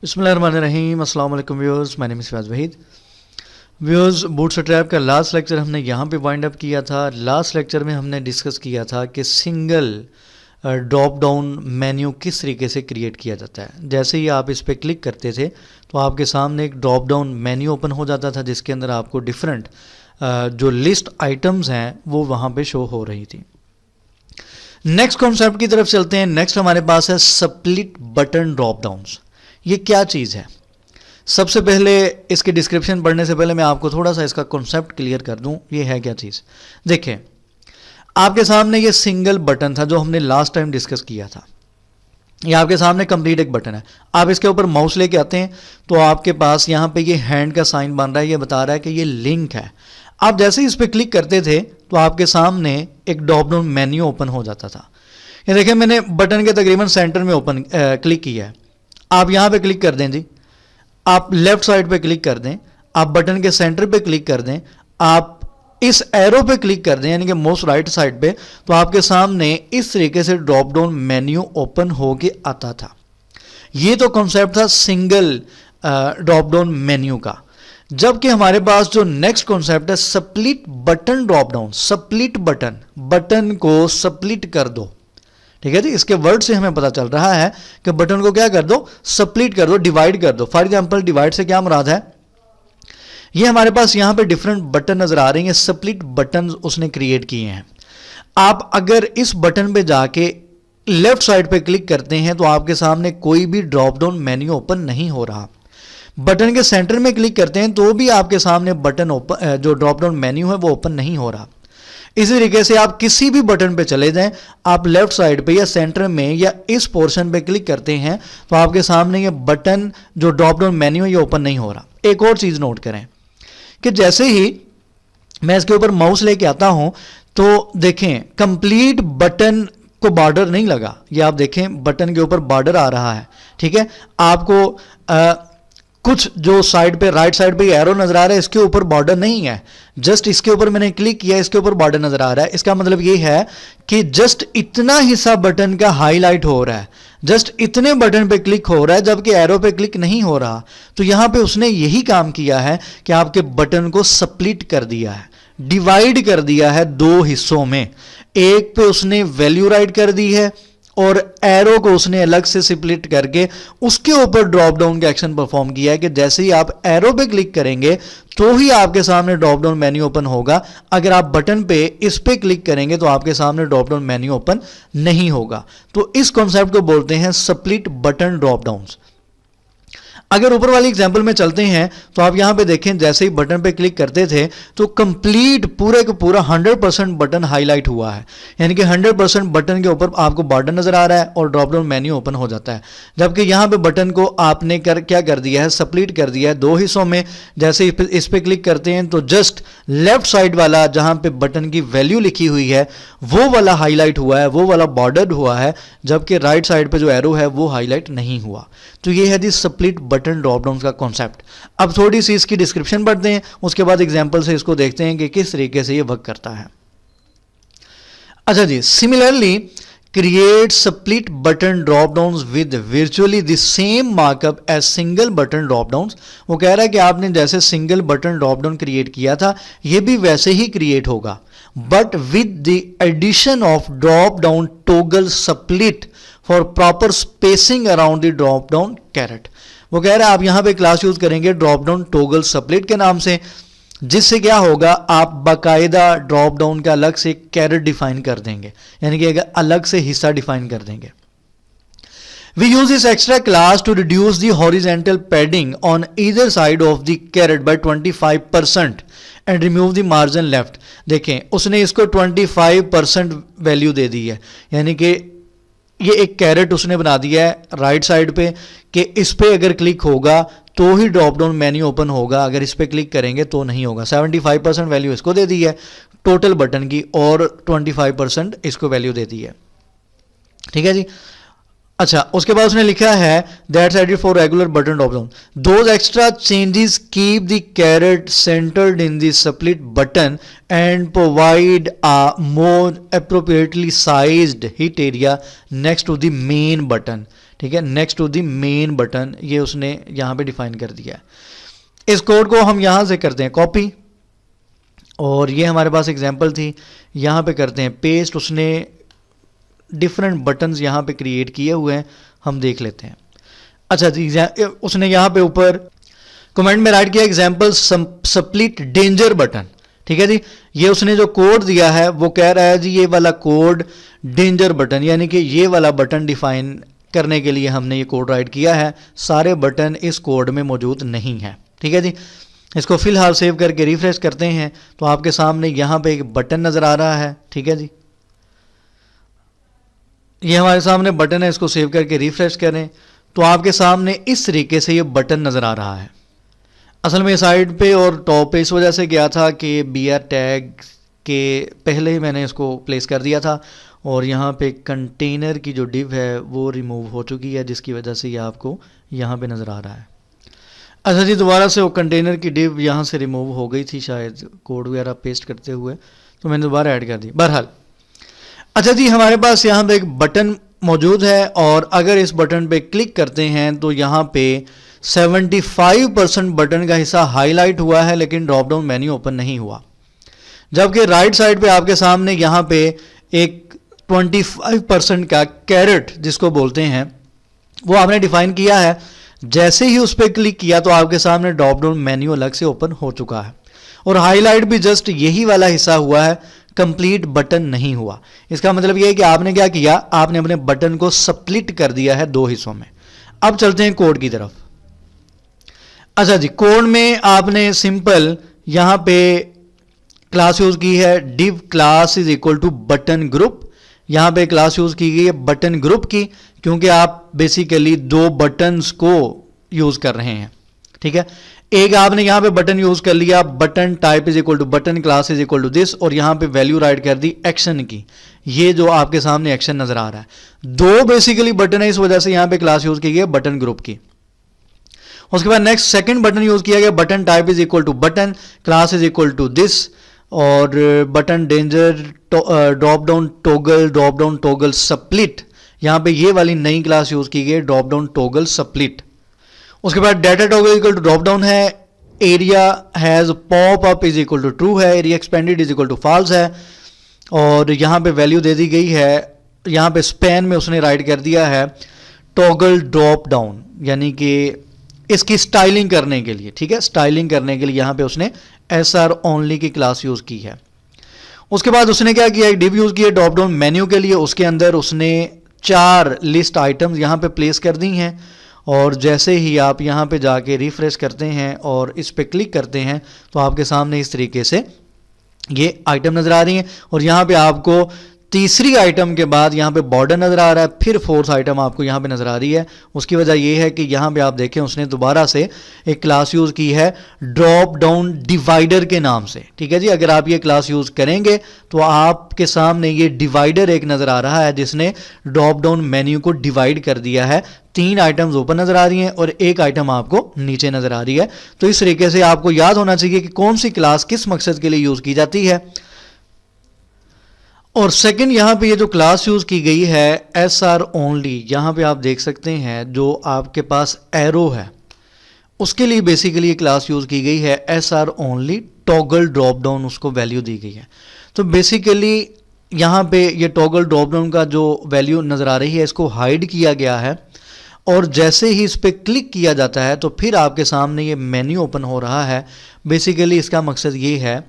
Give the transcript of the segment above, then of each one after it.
बिस्मिल्लाहिर्रहमानिर्रहीम, अस्सलाम वालेकुम viewers, my name is Faiz Waheed. Viewers, bootstrap का लास्ट लेक्चर हमने यहाँ पे वाइंड अप किया था। लास्ट लेक्चर में हमने डिस्कस किया था कि सिंगल ड्रॉप डाउन मेन्यू किस तरीके से क्रिएट किया जाता है। जैसे ही आप इस पर क्लिक करते थे तो आपके सामने एक ड्रॉप डाउन मेन्यू ओपन हो जाता था, जिसके अंदर आपको डिफरेंट जो लिस्ट आइटम्स हैं वो वहाँ पे शो हो रही थी। नेक्स्ट कॉन्सेप्ट की तरफ चलते हैं। नेक्स्ट हमारे पास है स्प्लिट बटन ड्रॉप डाउन्स। ये क्या चीज़ है? सबसे पहले इसके डिस्क्रिप्शन पढ़ने से पहले मैं आपको थोड़ा सा इसका कॉन्सेप्ट क्लियर कर दूं। ये है क्या चीज़? देखिए, आपके सामने ये सिंगल बटन था जो हमने लास्ट टाइम डिस्कस किया था। ये आपके सामने कंप्लीट एक बटन है। आप इसके ऊपर माउस लेके आते हैं तो आपके पास यहाँ पे ये हैंड का साइन बन रहा है। ये बता रहा है कि ये लिंक है। आप जैसे ही इस पर क्लिक करते थे तो आपके सामने एक ड्रॉप डाउन मेन्यू ओपन हो जाता था। ये देखिए, मैंने बटन के तकरीबन सेंटर में ओपन क्लिक किया है। आप यहाँ पे क्लिक कर दें जी, आप लेफ्ट साइड पे क्लिक कर दें, आप बटन के सेंटर पे क्लिक कर दें, आप इस एरो पे क्लिक कर दें यानी कि मोस्ट राइट साइड पे, तो आपके सामने इस तरीके से ड्रॉप डाउन मेन्यू ओपन होके आता था। ये तो कॉन्सेप्ट था सिंगल ड्रॉप डाउन मेन्यू का। जबकि हमारे पास जो नेक्स्ट कॉन्सेप्ट है split button drop down. Split button को स्प्लिट कर दो। ठीक है जी, इसके वर्ड से हमें पता चल रहा है कि बटन को क्या कर दो? स्प्लिट कर दो, डिवाइड कर दो। फॉर एग्जांपल, डिवाइड से क्या मुराद है? ये हमारे पास यहां पे डिफरेंट बटन नजर आ रहे हैं, स्प्लिट बटन उसने क्रिएट किए हैं। आप अगर इस बटन पे जाके लेफ्ट साइड पे क्लिक करते हैं तो आपके सामने कोई भी ड्रॉप डाउन मेन्यू ओपन नहीं हो रहा। बटन के सेंटर में क्लिक करते हैं तो भी आपके सामने बटन ओपन, जो ड्रॉप डाउन मेन्यू है वो ओपन नहीं हो रहा। इसी तरीके से आप किसी भी बटन पे चले जाएं, आप लेफ्ट साइड पे या सेंटर में या इस पोर्शन पे क्लिक करते हैं तो आपके सामने ये बटन जो ड्रॉप डाउन मेन्यू है ये ओपन नहीं हो रहा। एक और चीज नोट करें कि जैसे ही मैं इसके ऊपर माउस लेके आता हूं तो देखें कंप्लीट बटन को बॉर्डर नहीं लगा। ये आप देखें बटन के ऊपर बॉर्डर आ रहा है। ठीक है, आपको कुछ जो साइड पे राइट साइड पे एरो नजर आ रहा है इसके ऊपर बॉर्डर नहीं है। जस्ट इसके ऊपर मैंने क्लिक किया, इसके ऊपर बॉर्डर नजर आ रहा है। इसका मतलब ये है कि जस्ट इतना हिस्सा बटन का हाईलाइट हो रहा है, जस्ट इतने बटन पे क्लिक हो रहा है, जबकि एरो पे क्लिक नहीं हो रहा। तो यहां पे उसने यही काम किया है कि आपके बटन को स्प्लिट कर दिया है, डिवाइड कर दिया है दो हिस्सों में। एक पे उसने वैल्यू राइट कर दी है और एरो को उसने अलग से स्प्लिट करके उसके ऊपर ड्रॉप डाउन का एक्शन परफॉर्म किया है कि जैसे ही आप एरो पे क्लिक करेंगे तो ही आपके सामने ड्रॉप डाउन मेन्यू ओपन होगा। अगर आप बटन पे इस पे क्लिक करेंगे तो आपके सामने ड्रॉप डाउन मेन्यू ओपन नहीं होगा। तो इस कॉन्सेप्ट को बोलते हैं स्प्लिट बटन ड्रॉप डाउन्स। अगर ऊपर वाली एग्जांपल में चलते हैं तो आप यहां पे देखें, जैसे ही बटन पे क्लिक करते थे तो कंप्लीट पूरे का पूरा 100% बटन हाईलाइट हुआ है, यानी कि 100% बटन के ऊपर आपको बॉर्डर नजर आ रहा है और ड्रॉप डाउन मेन्यू ओपन हो जाता है। जबकि यहां पे बटन को आपने क्या कर दिया है? स्प्लिट कर दिया है दो हिस्सों में। जैसे इस पे क्लिक करते हैं तो जस्ट लेफ्ट साइड वाला जहां पे बटन की वैल्यू लिखी हुई है वो वाला हाईलाइट हुआ है, वो वाला बॉर्डर हुआ है, जबकि राइट साइड पे जो एरो है वो हाईलाइट नहीं हुआ। तो ये है जी स्प्लिट बटन ड्रॉप डाउन का कॉन्सेप्ट। अब थोड़ी सी इसकी डिस्क्रिप्शन पढ़ते हैं, उसके बाद एग्जांपल से इसको देखते हैं कि किस तरीके से ये वर्क करता है। अच्छा जी, similarly create split button drop downs with virtually the same markup as single button drop downs. वो कह रहा है कि आपने जैसे single button drop down create किया था ये भी वैसे ही क्रिएट होगा, but with the addition of drop down toggle split for proper spacing around the drop down caret. वो कह रहा है आप यहां पे क्लास यूज करेंगे ड्रॉप डाउन टॉगल स्प्लिट के नाम से, जिससे क्या होगा? आप बाकायदा ड्रॉप डाउन का अलग से कैरेट डिफाइन कर देंगे, यानी कि अलग से हिस्सा डिफाइन कर देंगे। We use this extra class to reduce the horizontal padding on either side of the caret by 25% and remove the margin left। देखें, उसने इसको 25% वैल्यू दे दी है, यानी कि ये एक कैरेट उसने बना दिया है राइट साइड पे कि इस पे अगर क्लिक होगा तो ही ड्रॉप डाउन मेन्यू ओपन होगा, अगर इस पे क्लिक करेंगे तो नहीं होगा। 75% वैल्यू इसको दे दी है टोटल बटन की और 25% इसको वैल्यू दे दी है। ठीक है जी। अच्छा, उसके बाद उसने लिखा है that's added for regular button drop down. Those extra changes keep the caret centered in the split button and provide a more appropriately sized hit area next to the main button. ठीक है, next to the main button, ये उसने यहाँ पे define कर दिया है। इस कोड को हम यहाँ से करते हैं कॉपी, और ये हमारे पास एग्जांपल थी, यहाँ पे करते हैं पेस्ट। उसने डिफरेंट बटन्स यहाँ पे क्रिएट किए हुए हैं, हम देख लेते हैं। अच्छा जी, उसने यहाँ पे ऊपर कमेंट में राइट किया एग्जाम्पल स्प्लिट डेंजर बटन, ठीक है जी। ये उसने जो कोड दिया है वो कह रहा है जी ये वाला कोड डेंजर बटन, यानी कि ये वाला बटन डिफाइन करने के लिए हमने ये कोड राइट किया है, सारे बटन इस कोड में मौजूद नहीं है, ठीक है जी। इसको फिलहाल सेव करके रिफ्रेश करते हैं तो आपके सामने यहाँ पे एक बटन नज़र आ रहा है, ठीक है जी। ये हमारे सामने बटन है, इसको सेव करके रिफ्रेश करें तो आपके सामने इस तरीके से ये बटन नज़र आ रहा है। असल में साइड पे और टॉप पे इस वजह से गया था कि BR टैग के पहले ही मैंने इसको प्लेस कर दिया था, और यहाँ पे कंटेनर की जो डिव है वो रिमूव हो चुकी है, जिसकी वजह से ये आपको यहाँ पे नज़र आ रहा है। अच्छा जी, दोबारा से वो कंटेनर की डिव यहाँ से रिमूव हो गई थी शायद कोड वगैरह पेस्ट करते हुए, तो मैंने दोबारा ऐड कर दी। बहरहाल अच्छा जी, हमारे पास यहाँ पे एक बटन मौजूद है, और अगर इस बटन पे क्लिक करते हैं तो यहाँ पे 75% बटन का हिस्सा हाईलाइट हुआ है, लेकिन ड्रॉप डाउन मेन्यू ओपन नहीं हुआ। जबकि राइट साइड पे आपके सामने यहाँ पे एक 25% का कैरेट जिसको बोलते हैं वो आपने डिफाइन किया है। जैसे ही उस पर क्लिक किया तो आपके सामने ड्रॉप डाउन मेन्यू अलग से ओपन हो चुका है, और हाईलाइट भी जस्ट यही वाला हिस्सा हुआ है, कंप्लीट बटन नहीं हुआ। इसका मतलब यह है कि आपने क्या किया, आपने अपने बटन को स्प्लिट कर दिया है दो हिस्सों में। अब चलते हैं कोड की तरफ। अच्छा जी, कोड में आपने सिंपल यहां पे क्लास यूज की है, div class is equal to button group. यहां पे क्लास यूज की गई है बटन ग्रुप की, क्योंकि आप बेसिकली दो बटन्स को यूज कर रहे हैं, ठीक है। एक आपने यहां पे बटन यूज कर लिया, button type is equal to button class is equal to this, और यहां पे वैल्यू राइट कर दी एक्शन की। ये जो आपके सामने एक्शन नजर आ रहा है, दो बेसिकली बटन है, इस वजह से यहां पे क्लास यूज की गई है बटन ग्रुप की। उसके बाद नेक्स्ट सेकंड बटन यूज किया गया, button type is equal to button class is equal to this, और button danger drop down toggle split, यहां पे ये वाली नई क्लास यूज की गई ड्रॉप डाउन टॉगल स्प्लिट। उसके बाद data toggle equal to drop down है, aria has pop up is equal to true है, aria expanded is equal to false है, और यहां पे वैल्यू दे दी गई है, यहां पे स्पैन में उसने राइट कर दिया है टॉगल ड्रॉप डाउन, यानी कि इसकी स्टाइलिंग करने के लिए, ठीक है, स्टाइलिंग करने के लिए यहां पे उसने SR ओनली की क्लास यूज की है। उसके बाद उसने क्या किया, एक डिव यूज किया ड्रॉप डाउन मेन्यू के लिए, उसके अंदर उसने 4 लिस्ट आइटम्स यहां पे प्लेस कर दी हैं, और जैसे ही आप यहां पे जाके रिफ्रेश करते हैं और इस पे क्लिक करते हैं तो आपके सामने इस तरीके से ये आइटम नजर आ रही हैं, और यहां पे आपको तीसरी आइटम के बाद यहाँ पे बॉर्डर नजर आ रहा है, फिर फोर्थ आइटम आपको यहाँ पे नजर आ रही है। उसकी वजह यह है कि यहाँ पे आप देखें उसने दोबारा से एक क्लास यूज की है ड्रॉप डाउन डिवाइडर के नाम से, ठीक है जी। अगर आप ये क्लास यूज करेंगे तो आपके सामने ये डिवाइडर एक नजर आ रहा है, जिसने ड्रॉप डाउन मेन्यू को डिवाइड कर दिया है। 3 आइटम्स ऊपर नजर आ रही हैं और एक आइटम आपको नीचे नजर आ रही है। तो इस तरीके से आपको याद होना चाहिए कि कौन सी क्लास किस मकसद के लिए यूज की जाती है। और सेकंड यहां पे ये जो क्लास यूज की गई है SR ओनली, यहां पे आप देख सकते हैं जो आपके पास एरो है उसके लिए बेसिकली ये क्लास यूज की गई है SR only toggle drop down, उसको वैल्यू दी गई है। तो बेसिकली यहां पे ये टॉगल ड्रॉप डाउन का जो वैल्यू नजर आ रही है इसको हाइड किया गया है, और जैसे ही इस पर क्लिक किया जाता है तो फिर आपके सामने ये मेन्यू ओपन हो रहा है। बेसिकली इसका मकसद ये है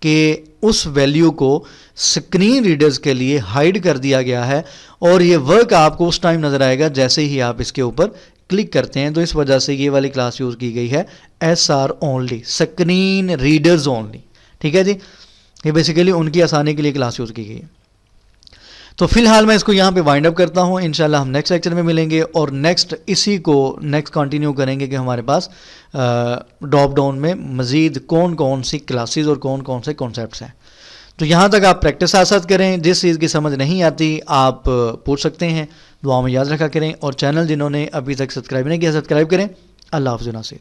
कि उस वैल्यू को स्क्रीन रीडर्स के लिए हाइड कर दिया गया है, और ये वर्क आपको उस टाइम नजर आएगा जैसे ही आप इसके ऊपर क्लिक करते हैं। तो इस वजह से ये वाली क्लास यूज की गई है SR only, screen readers only, ठीक है जी। ये बेसिकली उनकी आसानी के लिए क्लास यूज की गई है। तो फिलहाल मैं इसको यहाँ पे वाइंड अप करता हूँ, इंशाल्लाह हम नेक्स्ट लेक्चर में मिलेंगे और इसी को नेक्स्ट कंटिन्यू करेंगे कि हमारे पास ड्रॉप डाउन में मज़ीद कौन कौन सी क्लासेस और कौन कौन से कॉन्सेप्ट्स हैं। तो यहाँ तक आप प्रैक्टिस साथ साथ करें, जिस चीज़ की समझ नहीं आती आप पूछ सकते हैं, दुआ में याद रखा करें, और चैनल जिन्होंने अभी तक सब्सक्राइब नहीं किया सब्सक्राइब करें। अल्लाह हाफ़िज़ नासिर।